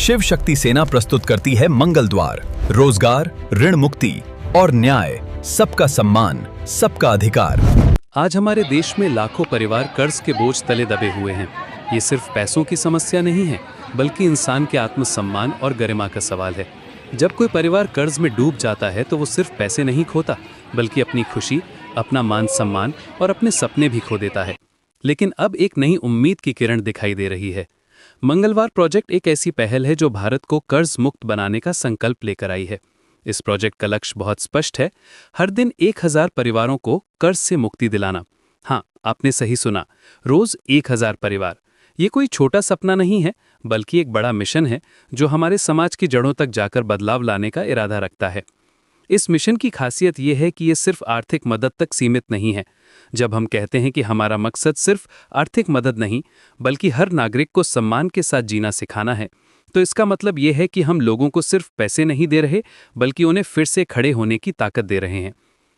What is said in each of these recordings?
शिव शक्ति सेना प्रस्तुत करती है मंगल द्वार। रोजगार, ऋण मुक्ति और न्याय, सबका सम्मान, सबका अधिकार। आज हमारे देश में लाखों परिवार कर्ज के बोझ तले दबे हुए हैं। ये सिर्फ पैसों की समस्या नहीं है, बल्कि इंसान के आत्मसम्मान और गरिमा का सवाल है। जब कोई परिवार कर्ज में डूब जाता है तो वो सिर्फ पैसे नहीं खोता, बल्कि अपनी खुशी, अपना मान सम्मान और अपने सपने भी खो देता है। लेकिन अब एक नई उम्मीद की किरण दिखाई दे रही है। मंगलवार प्रोजेक्ट एक ऐसी पहल है जो भारत को कर्ज मुक्त बनाने का संकल्प लेकर आई है। इस प्रोजेक्ट का लक्ष्य बहुत स्पष्ट है, हर दिन 1000 परिवारों को कर्ज से मुक्ति दिलाना। हाँ, आपने सही सुना, रोज 1000 परिवार। ये कोई छोटा सपना नहीं है, बल्कि एक बड़ा मिशन है जो हमारे समाज की जड़ों तक जाकर बदलाव लाने का इरादा रखता है। इस मिशन की खासियत यह है कि ये सिर्फ आर्थिक मदद तक सीमित नहीं है। जब हम कहते हैं कि हमारा मकसद सिर्फ आर्थिक मदद नहीं, बल्कि हर नागरिक को सम्मान के साथ जीना सिखाना है, तो इसका मतलब यह है कि हम लोगों को सिर्फ पैसे नहीं दे रहे, बल्कि उन्हें फिर से खड़े होने की ताकत दे रहे हैं।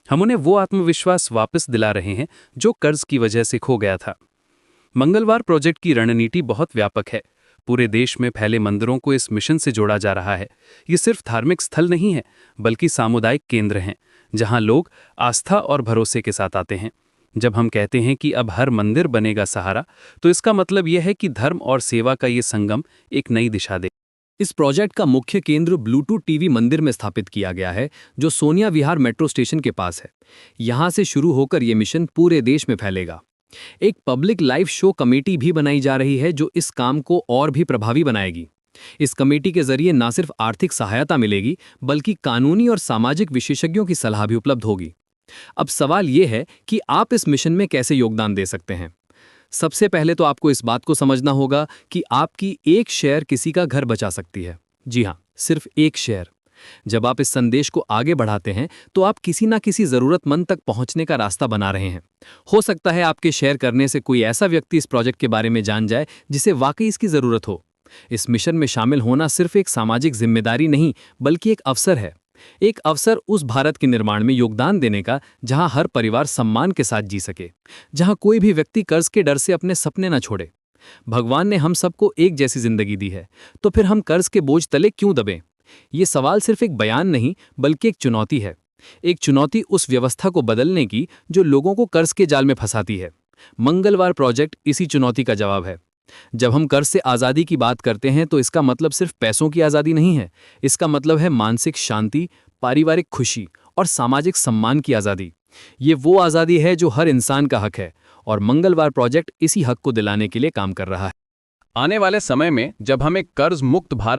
हम उन्हें वो आत्मविश्वास वापस दिला रहे हैं जो कर्ज की वजह से खो गया था। मंगलवार प्रोजेक्ट की रणनीति बहुत व्यापक है। पूरे देश में फैले मंदिरों को इस मिशन से जोड़ा जा रहा है। ये सिर्फ धार्मिक स्थल नहीं है, बल्कि सामुदायिक केंद्र हैं, जहां लोग आस्था और भरोसे के साथ आते हैं। जब हम कहते हैं कि अब हर मंदिर बनेगा सहारा, तो इसका मतलब यह है कि धर्म और सेवा का ये संगम एक नई दिशा दे। इस प्रोजेक्ट का मुख्य केंद्र ब्लूटूथ टीवी मंदिर में स्थापित किया गया है, जो सोनिया विहार मेट्रो स्टेशन के पास है। यहां से शुरू होकर यह मिशन पूरे देश में फैलेगा। एक पब्लिक लाइव शो कमेटी भी बनाई जा रही है, जो इस काम को और भी प्रभावी बनाएगी। इस कमेटी के जरिए न सिर्फ आर्थिक सहायता मिलेगी, बल्कि कानूनी और सामाजिक विशेषज्ञों की सलाह भी उपलब्ध होगी। अब सवाल यह है कि आप इस मिशन में कैसे योगदान दे सकते हैं। सबसे पहले तो आपको इस बात को समझना होगा कि आपकी एक शेयर किसी का घर बचा सकती है। जी हाँ, सिर्फ एक शेयर। जब आप इस संदेश को आगे बढ़ाते हैं, तो आप किसी ना किसी जरूरतमंद तक पहुंचने का रास्ता बना रहे हैं। हो सकता है आपके शेयर करने से कोई ऐसा व्यक्ति इस प्रोजेक्ट के बारे में जान जाए जिसे वाकई इसकी जरूरत हो। इस मिशन में शामिल होना सिर्फ एक सामाजिक जिम्मेदारी नहीं, बल्कि एक अवसर है। एक अवसर उस भारत के निर्माण में योगदान देने का, जहां हर परिवार सम्मान के साथ जी सके, जहां कोई भी व्यक्ति कर्ज के डर से अपने सपने न छोड़े। भगवान ने हम सबको एक जैसी जिंदगी दी है, तो फिर हम कर्ज के बोझ तले क्यों दबें? ये सवाल सिर्फ एक बयान नहीं, बल्कि एक चुनौती है। एक चुनौती उस व्यवस्था को बदलने की जो लोगों को कर्ज के जाल में फंसाती है। मंगलवार प्रोजेक्ट इसी चुनौती का जवाब है। जब हम कर्ज से आज़ादी की बात करते हैं, तो इसका मतलब सिर्फ पैसों की आज़ादी नहीं है। इसका मतलब है मानसिक शांति, पारिवारिक खुशी और सामाजिक सम्मान की आज़ादी। ये वो आज़ादी है जो हर इंसान का हक है, और मंगलवार प्रोजेक्ट इसी हक को दिलाने के लिए काम कर रहा है। आने वाले समय में जब हम एक कर्ज मुक्त भारत